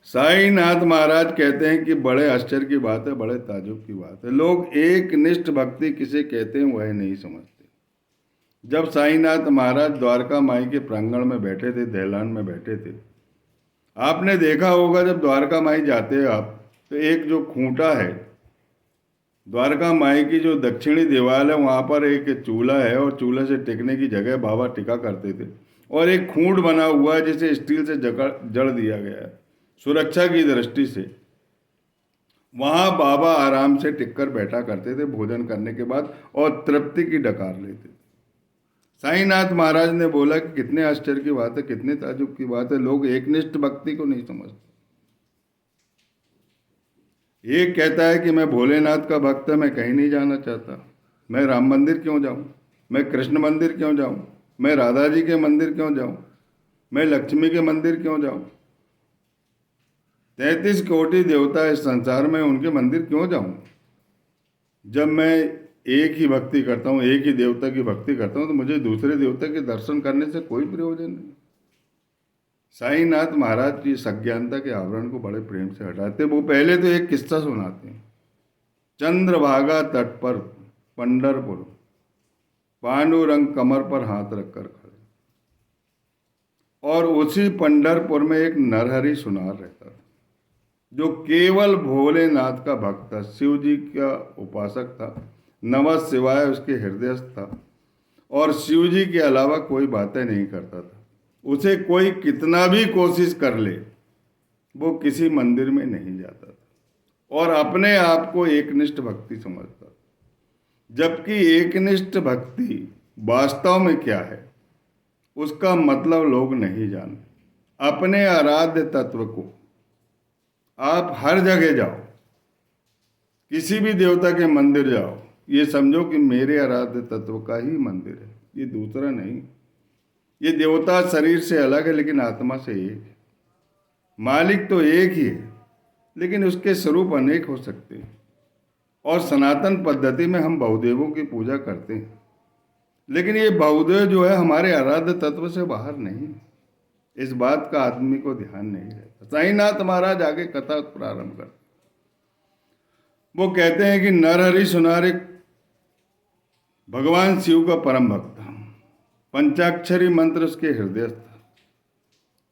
साईनाथ महाराज कहते हैं कि बड़े आश्चर्य की बात है, बड़े ताज्जुब की बात है। लोग एक निष्ठ भक्ति किसे कहते हैं वह नहीं समझते। जब साईनाथ महाराज द्वारका माई के प्रांगण में बैठे थे, दहलान में बैठे थे, आपने देखा होगा जब द्वारका माई जाते हैं आप, तो एक जो खूंटा है, द्वारका माई की जो दक्षिणी दीवार है वहाँ पर एक चूल्हा है और चूल्हे से टिकने की जगह बाबा टिका करते थे। और एक खूंट बना हुआ है जिसे स्टील से जड़ दिया गया है सुरक्षा की दृष्टि से। वहाँ बाबा आराम से टिककर बैठा करते थे भोजन करने के बाद और तृप्ति की डकार लेते थे। साईनाथ महाराज ने बोला कि कितने आश्चर्य की बात है, कितने ताज्जुब की बात है, लोग एकनिष्ठ भक्ति को नहीं समझते। एक कहता है कि मैं भोलेनाथ का भक्त है, मैं कहीं नहीं जाना चाहता, मैं राम मंदिर क्यों जाऊं, मैं कृष्ण मंदिर क्यों जाऊं, मैं राधा जी के मंदिर क्यों जाऊं, मैं लक्ष्मी के मंदिर क्यों जाऊं, 33 कोटि देवता इस संसार में, उनके मंदिर क्यों जाऊं। जब मैं एक ही भक्ति करता हूं, एक ही देवता की भक्ति करता हूं, तो मुझे दूसरे देवता के दर्शन करने से कोई प्रयोजन नहीं। साईनाथ महाराज की सज्ञानता के आवरण को बड़े प्रेम से हटाते। वो पहले तो एक किस्सा सुनाते हैं। चंद्रभागा तट पर पंढरपुर, पांडुरंग कमर पर हाथ रखकर खड़े, और उसी पंढरपुर में एक नरहरि सुनार रहता था जो केवल भोलेनाथ का भक्त था, शिव जी का उपासक था, नमः शिवाय उसके हृदयस्थ था और शिव जी के अलावा कोई बातें नहीं करता था। उसे कोई कितना भी कोशिश कर ले वो किसी मंदिर में नहीं जाता था और अपने आप को एकनिष्ठ भक्ति समझता था। जबकि एकनिष्ठ भक्ति वास्तव में क्या है उसका मतलब लोग नहीं जानते। अपने आराध्य तत्व को आप हर जगह जाओ, किसी भी देवता के मंदिर जाओ, ये समझो कि मेरे आराध्य तत्व का ही मंदिर है, ये दूसरा नहीं। ये देवता शरीर से अलग है लेकिन आत्मा से एक है। मालिक तो एक ही है लेकिन उसके स्वरूप अनेक हो सकते हैं। और सनातन पद्धति में हम बहुदेवों की पूजा करते हैं, लेकिन ये बहुदेव जो है हमारे आराध्य तत्व से बाहर नहीं है। इस बात का आदमी को ध्यान नहीं रहता। साईनाथ महाराज आगे कथा प्रारंभ करते। वो कहते हैं कि नरहरि सुनार एक भगवान शिव का परम भक्त था, पंचाक्षरी मंत्र उसके हृदय था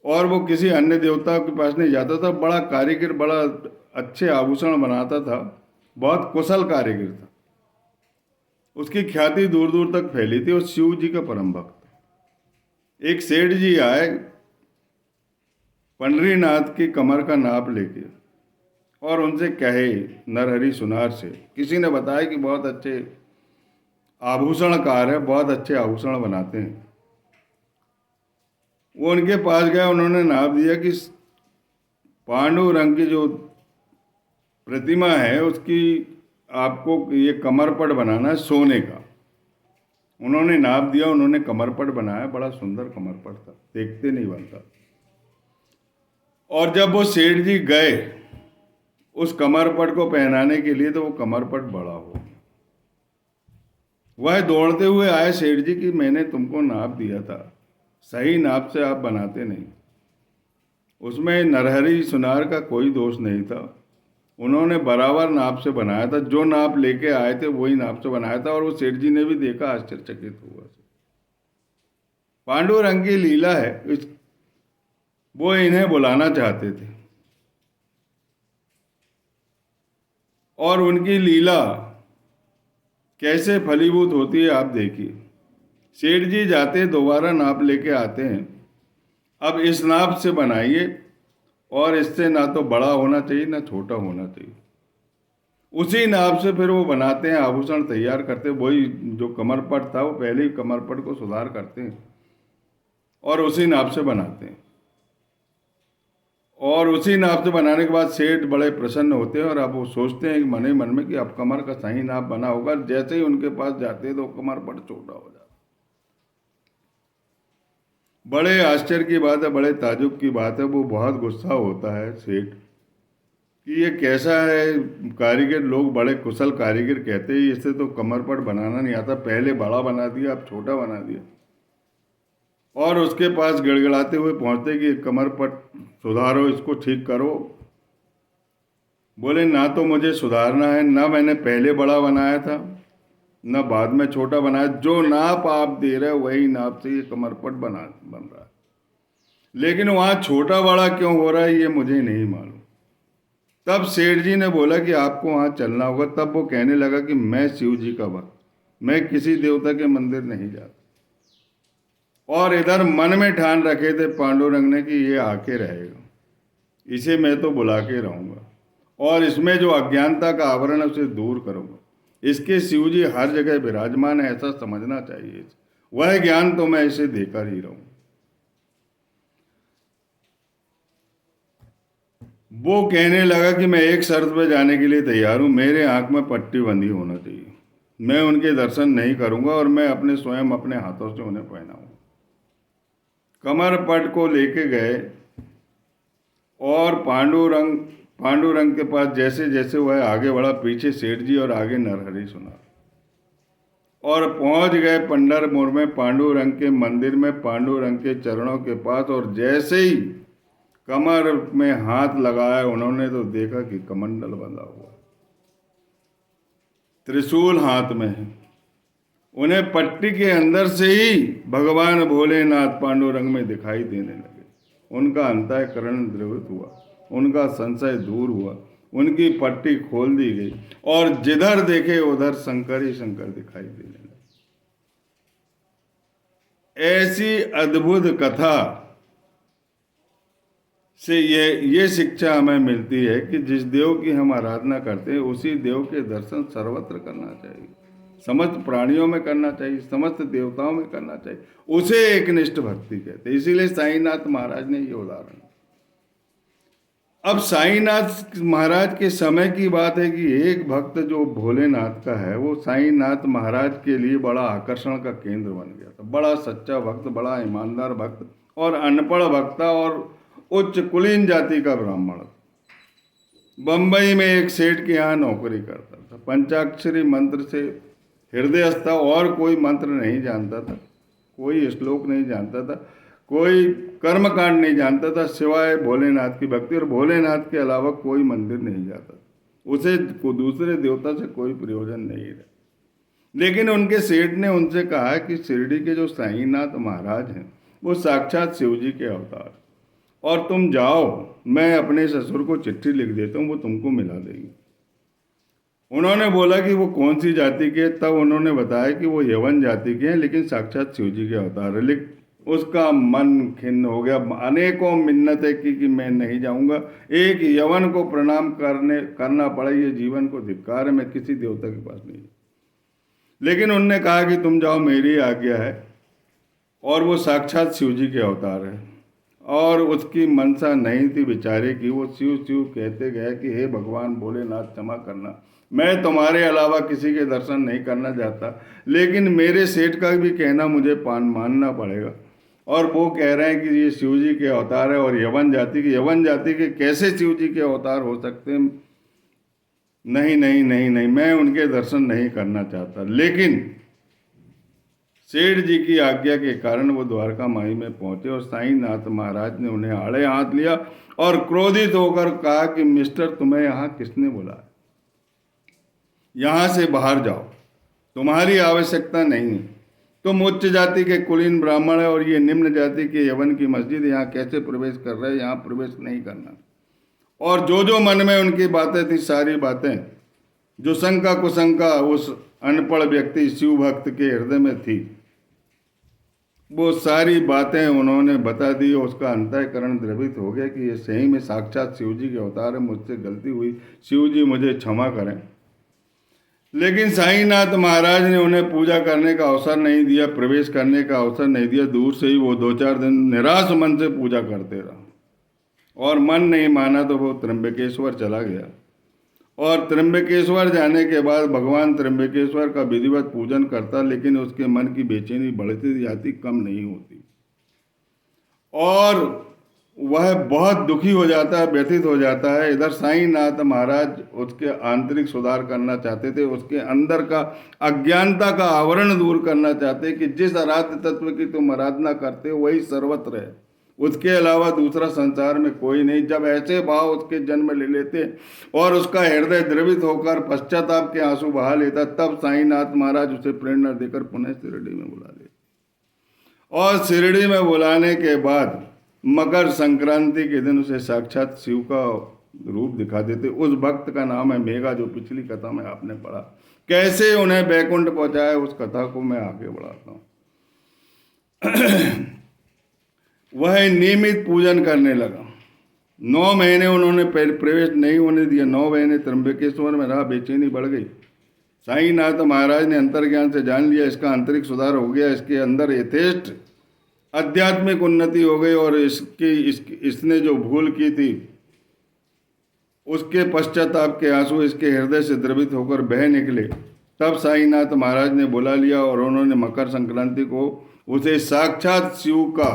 और वो किसी अन्य देवता के पास नहीं जाता था। बड़ा कारीगर, बड़ा अच्छे आभूषण बनाता था, बहुत कुशल कारीगर था। उसकी ख्याति दूर दूर तक फैली थी और शिव जी का परम भक्त। एक सेठ जी आए पंडरीनाथ की कमर का नाप लेके और उनसे कहे, नरहरि सुनार से, किसी ने बताया कि बहुत अच्छे आभूषणकार है, बहुत अच्छे आभूषण बनाते हैं। वो उनके पास गया, उन्होंने नाप दिया कि पांडुरंग की जो प्रतिमा है उसकी आपको ये कमरपट बनाना है सोने का। उन्होंने नाप दिया, उन्होंने कमरपट बनाया, बड़ा सुंदर कमरपट था, देखते नहीं बनता। और जब वो सेठ जी गए उस कमरपट को पहनाने के लिए तो वो कमरपट बड़ा हो, वह दौड़ते हुए आए सेठ जी कि मैंने तुमको नाप दिया था, सही नाप से आप बनाते नहीं। उसमें नरहरि सुनार का कोई दोष नहीं था, उन्होंने बराबर नाप से बनाया था, जो नाप लेके आए थे वही नाप से बनाया था। और वो सेठ जी ने भी देखा, आश्चर्यचकित हुआ। पांडुरंग की लीला है, वो इन्हें बुलाना चाहते थे और उनकी लीला कैसे फलीभूत होती है आप देखिए। सेठ जी जाते हैं, दोबारा नाप लेके आते हैं, अब इस नाप से बनाइए और इससे ना तो बड़ा होना चाहिए ना छोटा होना चाहिए। उसी नाप से फिर वो बनाते हैं, आभूषण तैयार करते हैं। वही जो कमरपट था वो पहले ही कमरपट को सुधार करते हैं और उसी नाप से बनाते हैं। और उसी नाप से बनाने के बाद सेठ बड़े प्रसन्न होते हैं और अब वो सोचते हैं कि मन ही मन में कि अब कमर का सही नाप बना होगा। जैसे ही उनके पास जाते हैं तो कमरपट छोटा हो जाता। बड़े आश्चर्य की बात है, बड़े ताजुब की बात है। वो बहुत गुस्सा होता है सेठ कि ये कैसा है कारीगर, लोग बड़े कुशल कारीगर कहते हैं, इससे तो कमरपट बनाना नहीं आता, पहले बड़ा बना दिया अब छोटा बना दिया। और उसके पास गिड़गिड़ाते हुए पहुंचते कि कमरपट सुधारो, इसको ठीक करो। बोले ना तो मुझे सुधारना है, ना मैंने पहले बड़ा बनाया था, ना बाद में छोटा बनाया। जो नाप आप दे रहे हो वही नाप से ये कमरपट बन रहा है, लेकिन वहां छोटा बड़ा क्यों हो रहा है ये मुझे नहीं मालूम। तब सेठ जी ने बोला कि आपको वहां चलना होगा। तब वो कहने लगा कि मैं शिव जी का भक्त, मैं किसी देवता के मंदिर नहीं जाता। और इधर मन में ठान रखे थे पांडुरंग ने कि ये आके रहेगा, इसे मैं तो बुला के रहूंगा, और इसमें जो अज्ञानता का आवरण है उसे दूर करूंगा। इसके शिव जी हर जगह विराजमान है, ऐसा समझना चाहिए। वह ज्ञान तो मैं इसे देकर ही रहूं। वो कहने लगा कि मैं एक शर्त पे जाने के लिए तैयार हूं, मेरे आंख में पट्टी बंधी होना चाहिए। मैं उनके दर्शन नहीं करूंगा और मैं अपने स्वयं अपने हाथों से उन्हें पहनाऊंगा। कमर पट को लेके गए और पांडुरंग के पास जैसे जैसे वह आगे बढ़ा, पीछे सेठ जी और आगे नरहरि सुना, और पहुंच गए पंढरपुर में पांडुरंग के मंदिर में, पांडुरंग के चरणों के पास। और जैसे ही कमर में हाथ लगाया उन्होंने तो देखा कि कमंडल बंधा हुआ, त्रिशूल हाथ में है। उन्हें पट्टी के अंदर से ही भगवान भोलेनाथ पांडुरंग में दिखाई देने लगे। उनका अंतःकरण द्रवित हुआ, उनका संशय दूर हुआ, उनकी पट्टी खोल दी गई और जिधर देखे उधर शंकर ही शंकर दिखाई देने लगे। ऐसी अद्भुत कथा से ये शिक्षा हमें मिलती है कि जिस देव की हम आराधना करते हैं उसी देव के दर्शन सर्वत्र करना चाहिए, समस्त प्राणियों में करना चाहिए, समस्त देवताओं में करना चाहिए। उसे एकनिष्ठ भक्ति कहते हैं। इसीलिए साईनाथ महाराज ने ये उदाहरण। अब साईनाथ महाराज के समय की बात है कि एक भक्त जो भोलेनाथ का है वो साईनाथ महाराज के लिए बड़ा आकर्षण का केंद्र बन गया था। बड़ा सच्चा भक्त, बड़ा ईमानदार भक्त और अनपढ़ भक्त और उच्च कुलीन जाति का ब्राह्मण। बंबई में एक सेठ के यहाँ नौकरी करता था, पंचाक्षरी मंत्र से हृदयस्थ था और कोई मंत्र नहीं जानता था, कोई श्लोक नहीं जानता था, कोई कर्मकांड नहीं जानता था सिवाय भोलेनाथ की भक्ति, और भोलेनाथ के अलावा कोई मंदिर नहीं जाता। उसे दूसरे देवता से कोई प्रयोजन नहीं है। लेकिन उनके सेठ ने उनसे कहा कि शिरडी के जो साईनाथ महाराज हैं वो साक्षात शिव जी के अवतार, और तुम जाओ, मैं अपने ससुर को चिट्ठी लिख देता हूँ, वो तुमको मिला देंगे। उन्होंने बोला कि वो कौन सी जाति के। तब उन्होंने बताया कि वो यवन जाति के हैं, लेकिन साक्षात शिव जी के अवतार है। लेकिन उसका मन खिन्न हो गया, अनेकों मिन्नतें की कि मैं नहीं जाऊंगा, एक यवन को प्रणाम करना पड़ा, ये जीवन को धिक्कार है, मैं किसी देवता के पास नहीं। लेकिन उनने कहा कि तुम जाओ, मेरी आज्ञा है, और वो साक्षात शिव जी के अवतार है। और उसकी मनसा नहीं थी बेचारे की, वो शिव शिव कहते गए कि हे भगवान भोलेनाथ क्षमा करना, मैं तुम्हारे अलावा किसी के दर्शन नहीं करना चाहता, लेकिन मेरे सेठ का भी कहना मुझे मानना पड़ेगा। और वो कह रहे हैं कि ये शिव जी के अवतार है और यवन जाति के कैसे शिव जी के अवतार हो सकते हैं? नहीं नहीं नहीं नहीं, मैं उनके दर्शन नहीं करना चाहता। लेकिन सेठ जी की आज्ञा के कारण वो द्वारका माई में पहुंचे और साईनाथ महाराज ने उन्हें आड़े हाथ लिया और क्रोधित होकर कहा कि मिस्टर, तुम्हें यहाँ किसने बुलाया? यहाँ से बाहर जाओ, तुम्हारी आवश्यकता नहीं है। तुम उच्च जाति के कुलीन ब्राह्मण है और ये निम्न जाति के यवन की मस्जिद यहाँ कैसे प्रवेश कर रहे? यहाँ प्रवेश नहीं करना। और जो मन में उनकी बातें थी, सारी बातें जो शंका कुशंका उस अनपढ़ व्यक्ति शिव भक्त के हृदय में थी, वो सारी बातें उन्होंने बता दी। उसका अंतःकरण द्रवित हो गया कि ये सही में साक्षात शिव जी के अवतार है, मुझसे गलती हुई, शिव जी मुझे क्षमा करें। लेकिन साईनाथ महाराज ने उन्हें पूजा करने का अवसर नहीं दिया, प्रवेश करने का अवसर नहीं दिया। दूर से ही वो 2-4 दिन निराश मन से पूजा करते रहा, और मन नहीं माना तो वो त्र्यंबकेश्वर चला गया। और त्र्यंबकेश्वर जाने के बाद भगवान त्र्यंबकेश्वर का विधिवत पूजन करता, लेकिन उसके मन की बेचैनी बढ़ती जाती, कम नहीं होती, और वह बहुत दुखी हो जाता है, व्यथित हो जाता है। इधर साईनाथ महाराज उसके आंतरिक सुधार करना चाहते थे, उसके अंदर का अज्ञानता का आवरण दूर करना चाहते कि जिस आराध्य तत्व की तुम आराधना करते हो वही सर्वत्र है, उसके अलावा दूसरा संसार में कोई नहीं। जब ऐसे भाव उसके जन्म ले लेते और उसका हृदय द्रवित होकर पश्चाताप के आंसू बहा लेता, तब साईनाथ महाराज उसे प्रेरणा देकर पुनः शिरडी में बुला लेते। और शिरडी में बुलाने के बाद मकर संक्रांति के दिन उसे साक्षात शिव का रूप दिखा देते। उस भक्त का नाम है मेघा, जो पिछली कथा में आपने पढ़ा। कैसे उन्हें बैकुंठ पहुंचाया, उस कथा को मैं आगे बढ़ाता हूं। वह नियमित पूजन करने लगा। 9 महीने उन्होंने प्रवेश नहीं होने दिया। 9 महीने त्र्यंबकेश्वर में रहा, बेचैनी बढ़ गई। साईनाथ महाराज ने अंतर्ज्ञान से जान लिया, इसका आंतरिक सुधार हो गया, इसके अंदर यथेष्ट आध्यात्मिक उन्नति हो गई और इसने जो भूल की थी उसके पश्चाताप के आंसू इसके हृदय से द्रवित होकर बह निकले। तब साईनाथ महाराज ने बुला लिया और उन्होंने मकर संक्रांति को उसे साक्षात शिव का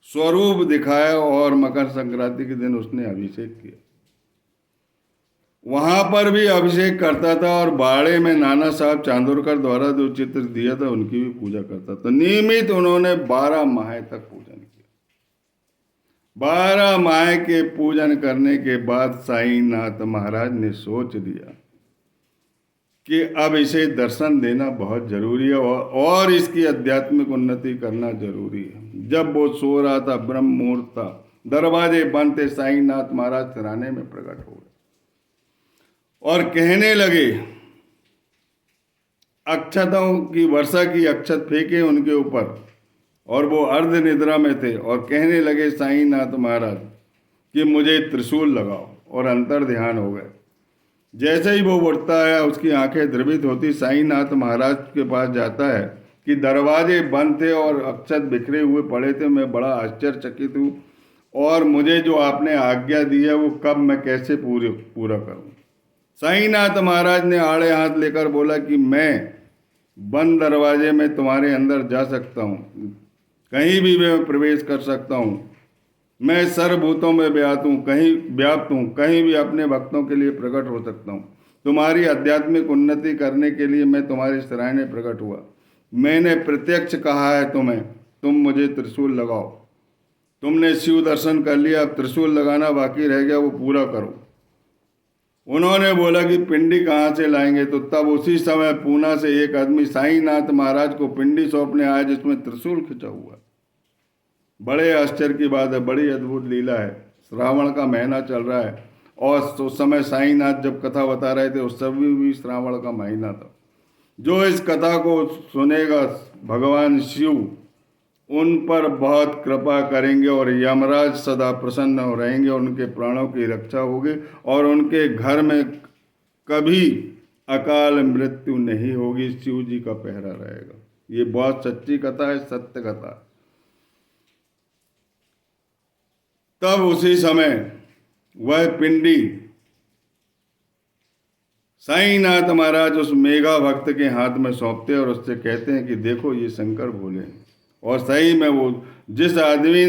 स्वरूप दिखाया और मकर संक्रांति के दिन उसने अभिषेक किया। वहां पर भी अभिषेक करता था और बाड़े में नाना साहब चांदोरकर द्वारा जो चित्र दिया था उनकी भी पूजा करता था। नियमित उन्होंने 12 माह तक पूजन किया। 12 माह के पूजन करने के बाद साईनाथ महाराज ने सोच लिया कि अब इसे दर्शन देना बहुत जरूरी है और इसकी आध्यात्मिक उन्नति करना जरूरी है। जब वो सो रहा था, ब्रह्म मुहूर्त था, दरवाजे बंद थे, साईनाथ महाराज सिराने में प्रकट हो गए और कहने लगे, अक्षतों की वर्षा की अक्षत फेंके उनके ऊपर और वो अर्ध निद्रा में थे और कहने लगे साईनाथ महाराज कि मुझे त्रिशूल लगाओ, और अंतर ध्यान हो गए। जैसे ही वो उठता है उसकी आंखें द्रवित होती, साईनाथ महाराज के पास जाता है कि दरवाजे बंद थे और अक्षत बिखरे हुए पड़े थे। मैं बड़ा आश्चर्यचकित हूँ और मुझे जो आपने आज्ञा दी है वो कब मैं कैसे पूरा करूँ। साईनाथ महाराज ने आड़े हाथ लेकर बोला कि मैं बंद दरवाजे में तुम्हारे अंदर जा सकता हूँ, कहीं भी मैं प्रवेश कर सकता हूँ। मैं सर्वभूतों में व्याप्त हूँ, कहीं भी अपने भक्तों के लिए प्रकट हो सकता हूँ। तुम्हारी आध्यात्मिक उन्नति करने के लिए मैं तुम्हारे सराहने प्रकट हुआ। मैंने प्रत्यक्ष कहा है तुम्हें, तुम मुझे त्रिशूल लगाओ। तुमने शिव दर्शन कर लिया, अब त्रिशूल लगाना बाकी रह गया, वो पूरा करो। उन्होंने बोला कि पिंडी कहाँ से लाएंगे? तो तब उसी समय पूना से एक आदमी साईनाथ महाराज को पिंडी सौंपने आया जिसमें त्रिशूल खिंचा हुआ। बड़े आश्चर्य की बात है, बड़ी अद्भुत लीला है। श्रावण का महीना चल रहा है और उस समय साईनाथ जब कथा बता रहे थे उस समय भी श्रावण का महीना था। जो इस कथा को सुनेगा भगवान शिव उन पर बहुत कृपा करेंगे और यमराज सदा प्रसन्न हो रहेंगे, उनके प्राणों की रक्षा होगी और उनके घर में कभी अकाल मृत्यु नहीं होगी। शिव जी का पहरा रहेगा। ये बहुत सच्ची कथा है, सत्य कथा है। तब उसी समय वह पिंडी साईनाथ महाराज उस मेघा भक्त के हाथ में सौंपते और उससे कहते हैं कि देखो ये शंकर भोले हैं। और सही में वो जिस आदमी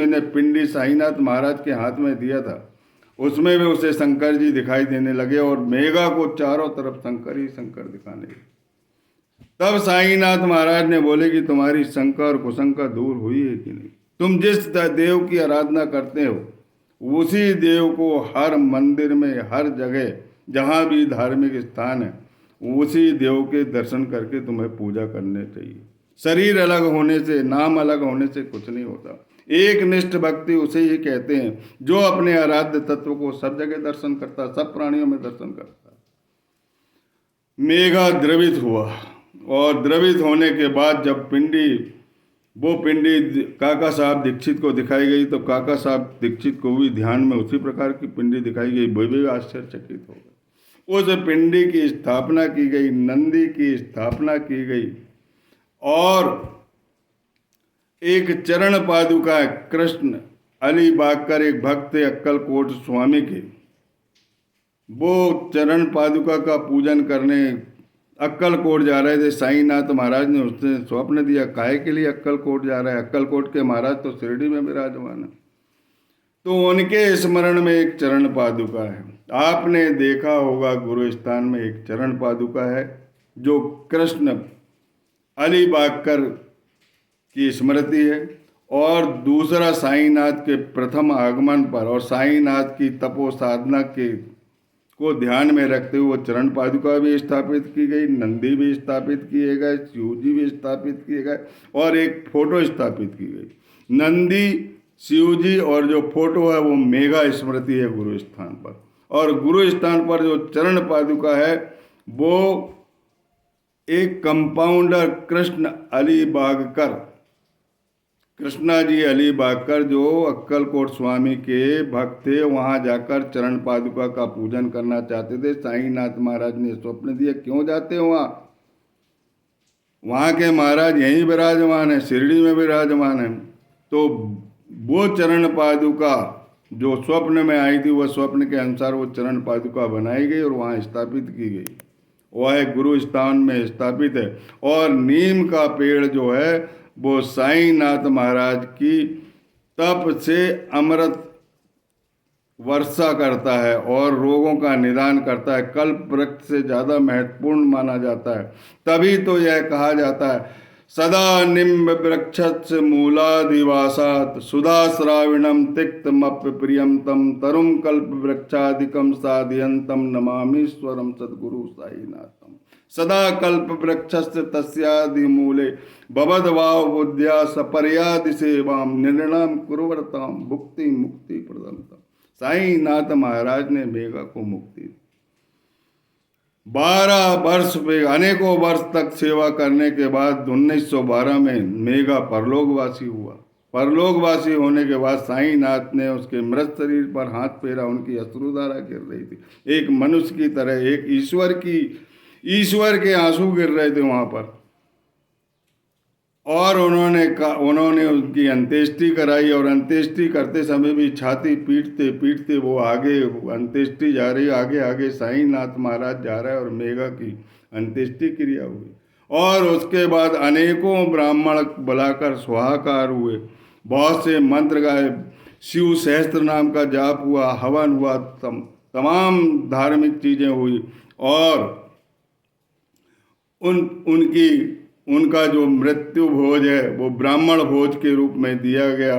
ने पिंडी साईनाथ महाराज के हाथ में दिया था उसमें भी उसे शंकर जी दिखाई देने लगे और मेघा को चारों तरफ शंकर ही शंकर दिखाने लगे। तब साईनाथ महाराज ने बोले कि तुम्हारी शंका और कुशंका दूर हुई है कि नहीं? तुम जिस देव की आराधना करते हो उसी देव को हर मंदिर में, हर जगह जहाँ भी धार्मिक स्थान है, उसी देव के दर्शन करके तुम्हें पूजा करने चाहिए। शरीर अलग होने से, नाम अलग होने से कुछ नहीं होता। एक निष्ठ भक्ति उसे ही कहते हैं जो अपने आराध्य तत्व को सब जगह दर्शन करता, सब प्राणियों में दर्शन करता। मेघा द्रवित हुआ और द्रवित होने के बाद जब वो पिंडी काका साहब दीक्षित को दिखाई गई तो काका साहब दीक्षित को भी ध्यान में उसी प्रकार की पिंडी दिखाई गई। वे भी आश्चर्यचकित हो गए। उस पिंडी की स्थापना की गई, नंदी की स्थापना की गई और एक चरण पादुका कृष्ण अली बागकर एक भक्त थे अक्कलकोट स्वामी के, वो चरण पादुका का पूजन करने अक्कलकोट जा रहे थे। साईनाथ महाराज ने उसने स्वप्न दिया, काहे के लिए अक्कलकोट जा रहा है? अक्कलकोट के महाराज तो शिरडी में विराजमान है। तो उनके स्मरण में एक चरण पादुका है। आपने देखा होगा गुरु स्थान में एक चरण पादुका है जो कृष्ण अली बागकर की स्मृति है, और दूसरा साईनाथ के प्रथम आगमन पर और साईनाथ की तपो साधना के को ध्यान में रखते हुए चरण पादुका भी स्थापित की गई, नंदी भी स्थापित किए गए, शिव जी भी स्थापित किए गए और एक फोटो स्थापित की गई। नंदी, शिव जी और जो फोटो है वो मेघा स्मृति है गुरु स्थान पर, और गुरु स्थान पर जो चरण पादुका है वो एक कंपाउंडर कृष्ण अली बागकर, कृष्णा जी अली बागकर जो अक्कलकोट स्वामी के भक्त थे, वहां जाकर चरण पादुका का पूजन करना चाहते थे। साईनाथ महाराज ने स्वप्न दिया, क्यों जाते हो वहां, वहां के महाराज यहीं विराजमान है, शिरडी में विराजमान है। तो वो चरण पादुका जो स्वप्न में आई थी, वह स्वप्न के अनुसार वो चरण पादुका बनाई गई और वहां स्थापित की गई। वह गुरु स्थान में स्थापित है। और नीम का पेड़ जो है वो साईनाथ महाराज की तप से अमृत वर्षा करता है और रोगों का निदान करता है, कल्प वृक्ष से ज़्यादा महत्वपूर्ण माना जाता है। तभी तो यह कहा जाता है, सदा निम्ब वृक्षस् मूलादिवासात् सुधा श्राविणम तिक्तमप्य प्रियम तम तरुम कल्प वृक्षादिकम साधयंतम नमामीश्वरम सद्गुरु साईनाथम। सदा कल्प वृक्षस्य तस्यादि मूले भवद्भाव बुद्ध्या सपर्यादि सेवाम निर्णयम कुर्वताम भुक्ति मुक्ति प्रदंतम। साईनाथ महाराज ने मेघा को मुक्ति दी। 12 वर्ष में अनेकों वर्ष तक सेवा करने के बाद 1912 में मेघा परलोकवासी हुआ। परलोकवासी होने के बाद साईनाथ ने उसके मृत शरीर पर हाथ फेरा, उनकी अश्रुधारा गिर रही थी, एक मनुष्य की तरह, एक ईश्वर के आंसू गिर रहे थे वहां पर। और उन्होंने उनकी अंत्येष्टि कराई, और अंत्येष्टि करते समय भी छाती पीटते पीटते वो आगे अंत्येष्टि जा रही, आगे आगे साईनाथ महाराज जा रहा है और मेघा की अंत्येष्टि क्रिया हुई। और उसके बाद अनेकों ब्राह्मण बुलाकर स्वाहाकार हुए, बहुत से मंत्र गाए, शिव सहस्त्र नाम का जाप हुआ, हवन हुआ, तमाम धार्मिक चीजें हुई। और उनका जो मृत्यु भोज है वो ब्राह्मण भोज के रूप में दिया गया।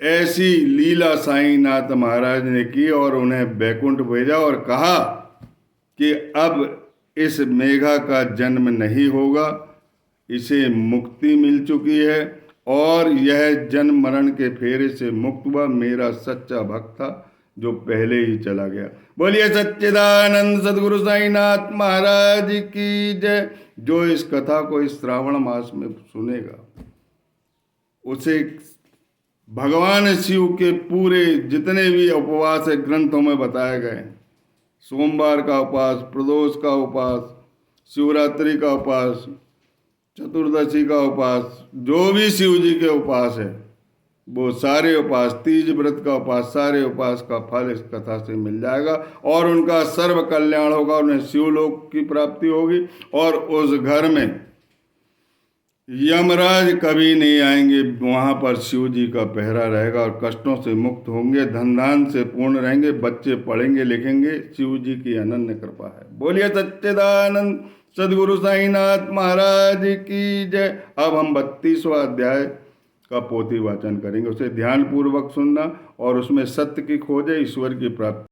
ऐसी लीला साईनाथ महाराज ने की और उन्हें बैकुंठ भेजा और कहा कि अब इस मेघा का जन्म नहीं होगा, इसे मुक्ति मिल चुकी है और यह जन्म मरण के फेरे से मुक्त हुआ, मेरा सच्चा भक्त था जो पहले ही चला गया। बोलिए सच्चिदानंद सद्गुरु साईनाथ महाराज की जय। जो इस कथा को इस श्रावण मास में सुनेगा उसे भगवान शिव के पूरे जितने भी उपवास है ग्रंथों में बताए गए, सोमवार का उपवास, प्रदोष का उपवास, शिवरात्रि का उपवास, चतुर्दशी का उपवास, जो भी शिव जी के उपवास है वो सारे उपवास, तीज व्रत का उपवास, सारे उपवास का फल इस कथा से मिल जाएगा और उनका सर्व कल्याण होगा, उन्हें शिवलोक की प्राप्ति होगी और उस घर में यमराज कभी नहीं आएंगे। वहां पर शिव जी का पहरा रहेगा और कष्टों से मुक्त होंगे, धन धान से पूर्ण रहेंगे, बच्चे पढ़ेंगे लिखेंगे। शिव जी की अनन्य कृपा है। बोलिए सच्चिदानंद सद्गुरु साईनाथ महाराज की जय। अब हम 32वां अध्याय का पोथी वाचन करेंगे, उसे ध्यान पूर्वक सुनना और उसमें सत्य की खोज है, ईश्वर की प्राप्ति।